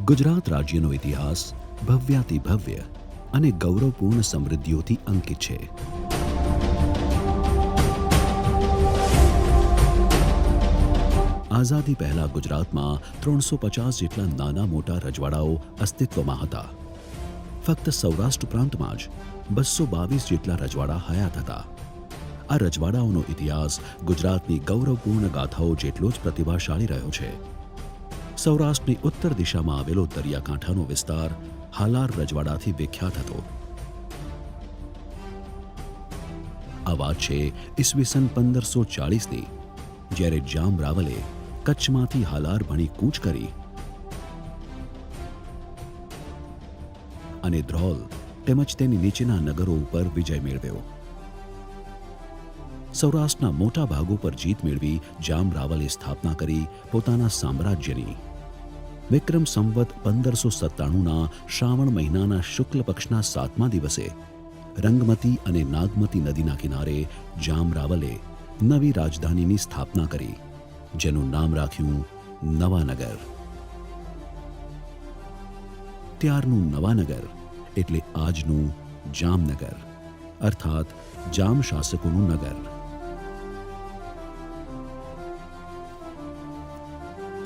ગુજરાત રાજ્યનો ઇતિહાસ ભવ્યાતિ ભવ્ય અને ગૌરવપૂર્ણ સમૃદ્ધિઓથી અંકિત છે. આઝાદી પહેલા ગુજરાતમાં 350 જેટલા નાના મોટા રજવાડાઓ અસ્તિત્વમાં હતા. ફક્ત સૌરાષ્ટ્ર પ્રાંતમાં જ 222 જેટલા રજવાડા હયાત હતા. આ રજવાડાઓનો ઇતિહાસ ગુજરાતની ગૌરવપૂર્ણ ગાથાઓ જેટલો જ પ્રતિભાશાળી રહ્યો છે. સૌરાષ્ટ્રની ઉત્તર દિશામાં આવેલો દરિયાકાંઠાનો વિસ્તાર હાલાર રજવાડાથી વિખ્યાત હતો. આ વાત છે ઈસવીસન 1540ની, જ્યારે જામ રાવલે કચ્છમાંથી હાલાર ભણી કૂચ કરી અને ધ્રોલ તેમજ તેની નીચેના નગરો ઉપર વિજય મેળવ્યો. સૌરાષ્ટ્રના મોટા ભાગો પર જીત મેળવી જામ રાવલે સ્થાપના કરી પોતાના સામ્રાજ્યની. વિક્રમ સંવત 1597ના શ્રાવણ મહિનાના શુક્લ પક્ષના 7મા દિવસે રંગમતી અને નાગમતી નદીના કિનારે જામ રાવલે નવી રાજધાનીની સ્થાપના કરી, જેનું નામ રાખ્યું નવાનગર. ત્યારનું નવાનગર એટલે આજનું જામનગર, અર્થાત જામ શાસકોનું નગર.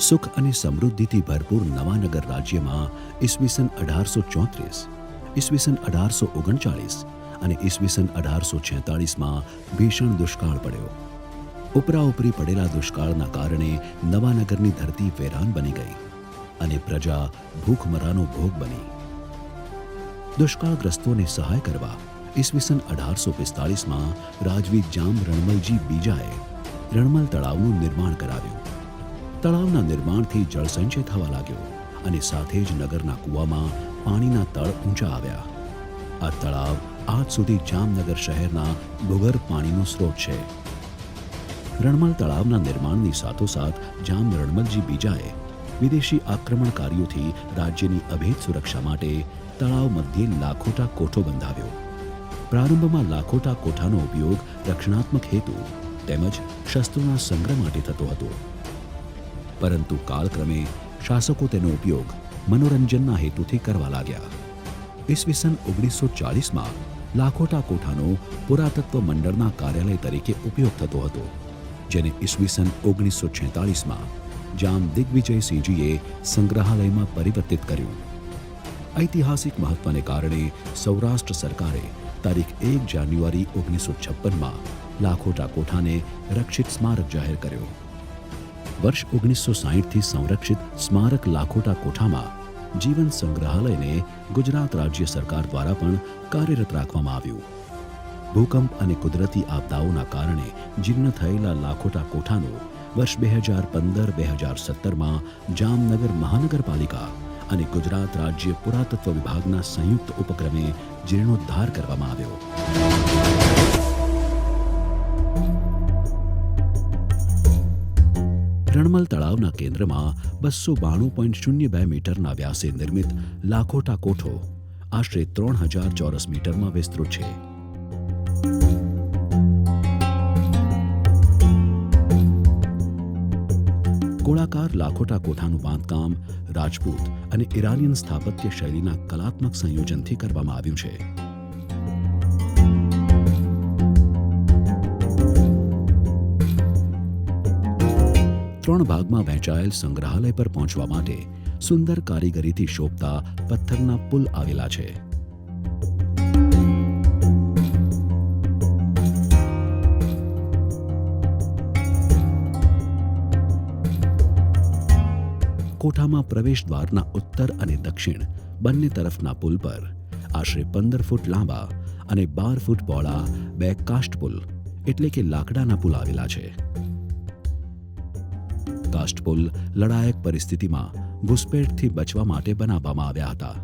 સુખ અને સમૃદ્ધિથી ભરપૂર નવાનગર રાજ્યમાં ઈસવીસન 1834, ઈસવીસન 1839 અને ઈસવીસન 1846માં ભીષણ દુષ્કાળ પડ્યો. ઉપરાઉપરી પડેલા દુષ્કાળના કારણે નવાનગરની ધરતી વેરાન બની ગઈ અને પ્રજા ભૂખમરાનો ભોગ બની. દુષ્કાળગ્રસ્તોને સહાય કરવા ઈસવીસન 1845માં રાજવી જામ રણમલજી બીજાએ રણમલ તળાવનું નિર્માણ કરાવ્યું. તળાવના નિર્માણથી જળસંચય થવા લાગ્યો અને સાથે જ નગરના કૂવામાં પાણીના તળ ઊંચા આવ્યા. આ તળાવ આજ સુધી જામનગર શહેરના ભૂગર્ભ પાણીનો સ્ત્રોત છે. રણમલ તળાવના નિર્માણની સાથોસાથ જામ રણમલજી બીજાએ વિદેશી આક્રમણકારીઓથી રાજ્યની અભેદ સુરક્ષા માટે તળાવ મધ્યે લાખોટા કોઠો બંધાવ્યો. પ્રારંભમાં લાખોટા કોઠાનો ઉપયોગ રક્ષણાત્મક હેતુ તેમજ શસ્ત્રોના સંગ્રહ માટે થતો હતો, પરંતુ કાળક્રમે શાસકો તેનો ઉપયોગ મનોરંજનના હેતુથી કરવા લાગ્યા. ઈસવીસન 1940માં લાખોટા કોઠાનો પુરાતત્વ મંડળના કાર્યાલય તરીકે ઉપયોગ થતો હતો, જેને ઈસવીસન 1946માં જામ દિગ્વિજયસિંહજીએ સંગ્રહાલયમાં પરિવર્તિત કર્યું. ઐતિહાસિક મહત્વને કારણે સૌરાષ્ટ્ર સરકારે તારીખ 1 જાન્યુઆરી 1956માં લાખોટા કોઠાને રક્ષિત સ્મારક જાહેર કર્યો. વર્ષ 1960થી સંરક્ષિત સ્મારક લાખોટા કોઠામાં જીવન સંગ્રહાલયને ગુજરાત રાજ્ય સરકાર દ્વારા પણ કાર્યરત રાખવામાં આવ્યું. ભૂકંપ અને કુદરતી આપદાઓના કારણે જીર્ણ થયેલા લાખોટા કોઠાનો વર્ષ 2015-2017માં જામનગર મહાનગરપાલિકા અને ગુજરાત રાજ્ય પુરાતત્વ વિભાગના સંયુક્ત ઉપક્રમે જીર્ણોદ્ધાર કરવામાં આવ્યો. રણમલ તળાવના કેન્દ્રમાં 292.02 મીટરના વ્યાસે નિર્મિત લાખોટા કોઠો આશરે 3000 ચોરસ મીટરમાં વિસ્તૃત છે. ગોળાકાર લાખોટા કોઠાનું બાંધકામ રાજપૂત અને ઈરાનિયન સ્થાપત્ય શૈલીના કલાત્મક સંયોજનથી કરવામાં આવ્યું છે. ત્રણ ભાગમાં વહેંચાયેલ સંગ્રહાલય પર પહોંચવા માટે સુંદર કારીગરીથી શોભતા પથ્થરના પુલ આવેલા છે. કોઠામાં પ્રવેશદ્વારના ઉત્તર અને દક્ષિણ બંને તરફના પુલ પર આશરે 15 ફૂટ લાંબા અને 12 ફૂટ પહોળા 2 કાષ્ઠ પુલ એટલે કે લાકડાના પુલ આવેલા છે. કાષ્ઠપુલ લડાયક પરિસ્થિતિમાં ઘૂસપેઠથી બચવા માટે બનાવવામાં આવ્યા હતા.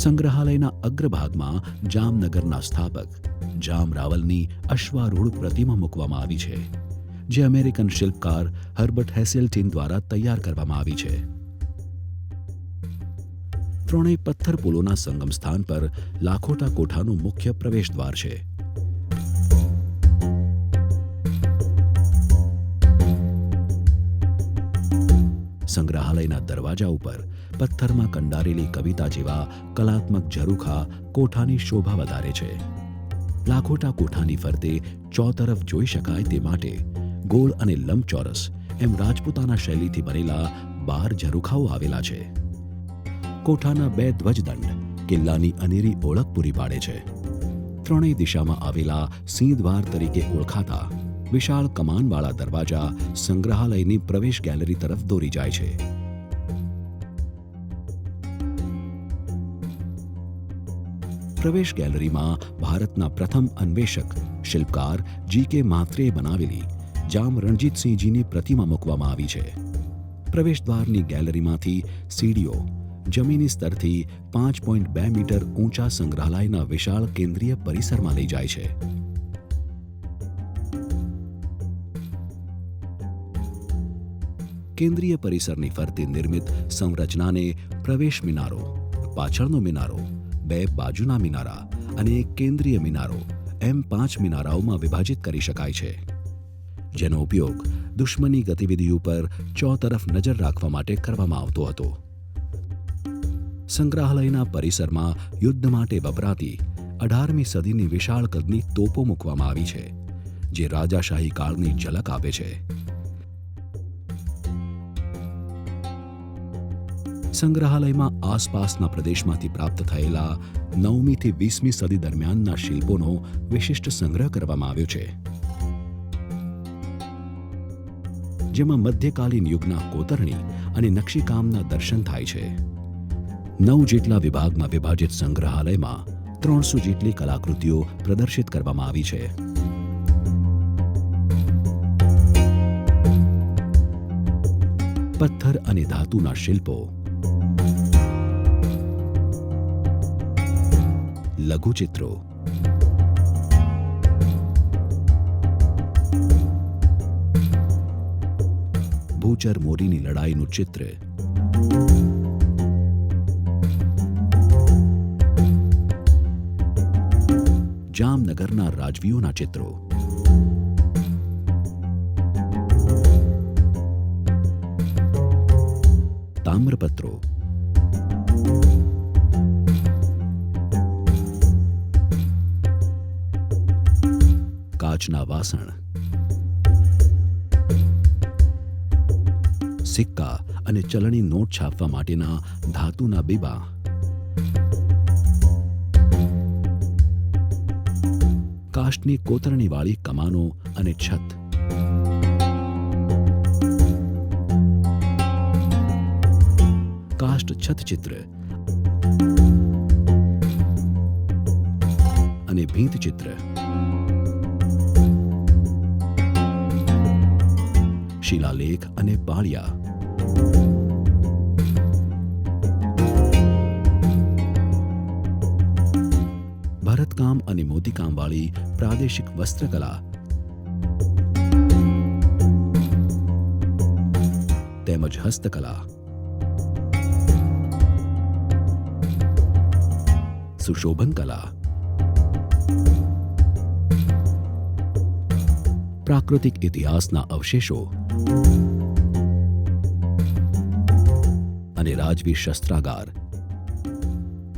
સંગ્રહાલયના અગ્રભાગમાં જામનગરના સ્થાપક જામ રાવલની અશ્વારૂઢ પ્રતિમા મૂકવામાં આવી છે, જે અમેરિકન શિલ્પકાર હર્બર્ટ હેસેલ્ટીન દ્વારા તૈયાર કરવામાં આવી છે. ત્રણેય પથ્થર પુલોના સંગમ સ્થાન પર લાખોટા કોઠાનું મુખ્ય પ્રવેશદ્વાર છે. સંગ્રહાલય સંગ્રહાલયના દરવાજા ઉપર પથ્થરમાં કંડારેલી કવિતા જેવા કલાત્મક ઝરૂખા કોઠાની શોભા વધારે છે. લાખોટા કોઠાની ફરતે ચોતરફ જોઈ શકાય તે માટે ગોળ અને લંબચોરસ એમ રાજપૂતાના શૈલીથી બનેલા 12 ઝરૂખાઓ આવેલા છે. કોઠાના 2 ધ્વજદંડ કિલ્લાની અનેરી ઓળખ પૂરી પાડે છે. ત્રણેય દિશામાં આવેલા સિંહ દ્વાર તરીકે ઓળખાતા વિશાળ કમાનવાળા દરવાજા સંગ્રહાલયની પ્રવેશ ગેલેરી તરફ દોરી જાય છે. પ્રવેશ ગેલેરીમાં ભારતના પ્રથમ અન્વેષક શિલ્પકાર G.K. માત્રેએ બનાવેલી જામ રણજીતસિંહજીની પ્રતિમા મૂકવામાં આવી છે. પ્રવેશદ્વારની ગેલેરીમાંથી સીડીઓ જમીની સ્તરથી 5.2 મીટર ઊંચા સંગ્રહાલયના વિશાળ કેન્દ્રીય પરિસરમાં લઈ જાય છે. કેન્દ્રીય પરિસરની ફરતે નિર્મિત સંરચનાને પ્રવેશ મિનારો, પાછળનો મિનારો, 2 બાજુના મિનારા અને એક કેન્દ્રીય મિનારો એમ 5 મિનારાઓમાં વિભાજિત કરી શકાય છે, જેનો ઉપયોગ દુશ્મની ગતિવિધિ ઉપર ચોતરફ નજર રાખવા માટે કરવામાં આવતો હતો. સંગ્રહાલયના પરિસરમાં યુદ્ધ માટે વપરાતી 18મી સદીની વિશાળ કદની તોપો મૂકવામાં આવી છે, જે રાજાશાહી કાળની ઝલક આપે છે. સંગ્રહાલયમાં આસપાસના પ્રદેશમાંથી પ્રાપ્ત થયેલા 9મી થી 20મી સદી દરમિયાનના શિલ્પોનો વિશિષ્ટ સંગ્રહ કરવામાં આવ્યો છે, જેમાં મધ્યકાલીન યુગના કોતરણી અને નકશીકામના દર્શન થાય છે. 9 જેટલા વિભાગમાં વિભાજિત સંગ્રહાલયમાં 300 જેટલી કલાકૃતિઓ પ્રદર્શિત કરવામાં આવી છે. પથ્થર અને ધાતુના શિલ્પો, લઘુચિત્રો, ભૂચર મોરીની લડાઈનું ચિત્ર, જામનગરના રાજવીઓના ચિત્રો, તામ્રપત્રો, કાચના વાસણ, સિક્કા અને ચલણી નોટ છાપવા માટેના ધાતુના બીબા, કાષ્ઠની કોતરણીવાળી કમાનો અને છત, કાષ્ઠ છતચિત્ર અને ભીંતચિત્ર, શિલાલેખ અને પાળિયા, ભરતકામ અને મોતીકામવાળી પ્રાદેશિક વસ્ત્રકલા તેમજ હસ્તકલા, સુશોભન કલા, પ્રાકૃતિક ઇતિહાસના અવશેષો અને રાજવી શસ્ત્રાગાર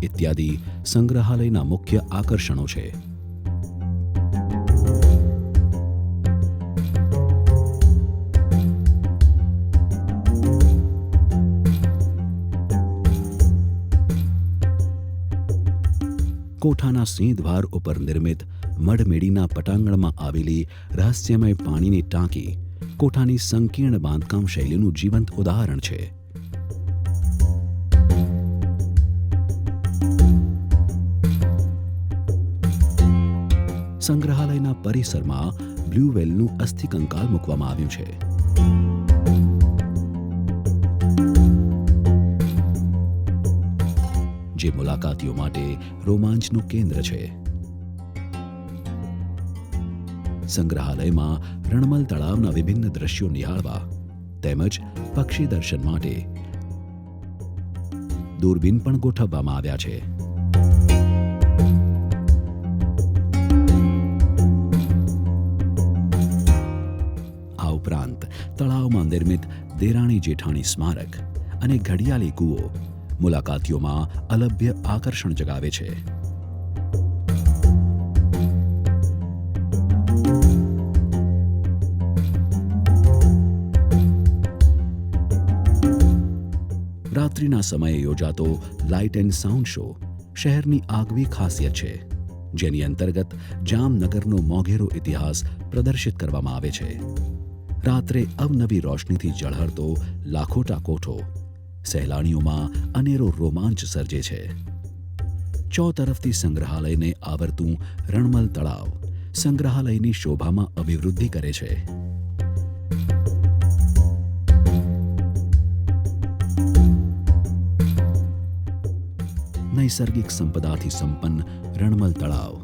ઇત્યાદિ સંગ્રહાલયના મુખ્ય આકર્ષણો છે. કોઠાના સિંહ દ્વાર ઉપર નિર્મિત મઢમેડીના પટાંગણમાં આવેલી રહસ્યમય પાણીની ટાંકી કોઠાની સંકીર્ણ બાંધકામ શૈલીનું જીવંત ઉદાહરણ છે. સંગ્રહાલયના પરિસરમાં બ્લુ વેલનું અસ્થિકંકાલ મૂકવામાં આવ્યું છે. જે મુલાકાતીઓ માટે રોમાંચનું કેન્દ્ર છે. સંગ્રહાલયમાં રણમલ તળાવના વિભિન્ન દ્રશ્યો નિહાળવા તેમજ પક્ષી દર્શન માટે દૂરબીન પણ ગોઠવવામાં આવ્યા છે. આ ઉપરાંત તળાવમાં નિર્મિત દેરાણી જેઠાણી સ્મારક અને ઘડિયાળી કૂવો મુલાકાતીઓમાં અલભ્ય આકર્ષણ જગાવે છે. રાત્રિના સમયે યોજાતો લાઇટ એન્ડ સાઉન્ડ શો શહેરની આગવી ખાસિયત છે, જેની અંતર્ગત જામનગરનો મોઘેરો ઇતિહાસ પ્રદર્શિત કરવામાં આવે છે. રાત્રે અવનવી રોશનીથી ઝળહળતો લાખોટા કોઠો સહેલાણીઓમાં અનેરો રોમાંચ સર્જે છે. ચોતરફથી સંગ્રહાલયને આવરતું રણમલ તળાવ સંગ્રહાલયની શોભામાં અભિવૃદ્ધિ કરે છે. નૈસર્ગિક સંપદાથી સંપન્ન રણમલ તળાવ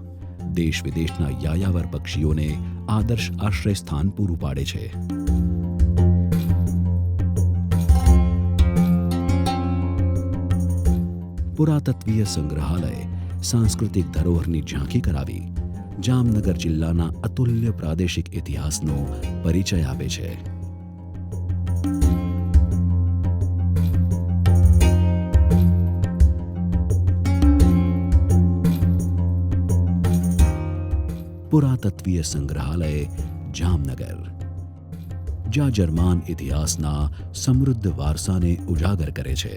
દેશ વિદેશના યાયાવર પક્ષીઓને આદર્શ આશ્રય સ્થાન પૂરું પાડે છે. પુરાતત્વીય સંગ્રહાલય સાંસ્કૃતિક ધરોહરની ઝાંખી કરાવી જામનગર જિલ્લાના અતુલ્ય પ્રાદેશિક ઇતિહાસનો પરિચય આપે છે. પુરાતત્વીય સંગ્રહાલય જામનગર, જ્યાં જર્માન ઇતિહાસના સમૃદ્ધ વારસાને ઉજાગર કરે છે.